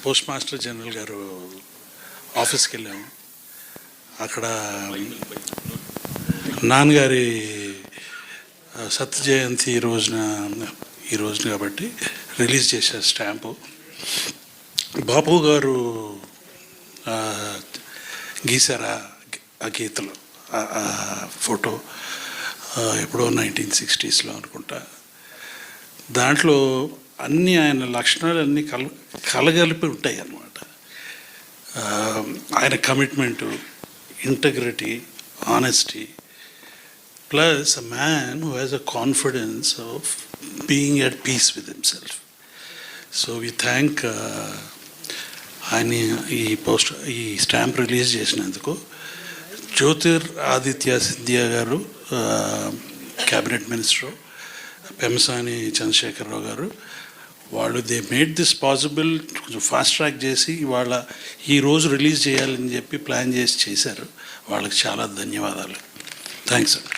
Post master general గారు ఆఫీస్కి వెళ్ళాము. అక్కడ నాన్నగారి సత్య జయంతి ఈ రోజున కాబట్టి రిలీజ్ చేశారు స్టాంపు. బాపు గారు గీశారా ఆ గీతలు, ఫోటో ఎప్పుడో 1960s అనుకుంటా. దాంట్లో అన్నీ ఆయన లక్షణాలన్నీ కలగలిపి ఉంటాయి అన్నమాట. ఆయన commitment, integrity, honesty, plus a man who has a confidence of being at peace with himself. So we thank ఆయన ఈ స్టాంప్ రిలీజ్ చేసినందుకు. జ్యోతిర్ ఆదిత్య సింధియా గారు క్యాబినెట్ మినిస్టరు, పెమసాని చంద్రశేఖరరావు గారు, వాళ్ళు దే మేడ్ దిస్ పాసిబుల్. కొంచెం ఫాస్ట్ ట్రాక్ చేసి ఈ రోజు రిలీజ్ చేయాలని చెప్పి ప్లాన్ చేశారు. వాళ్ళకి చాలా ధన్యవాదాలు. థ్యాంక్స్ అండి.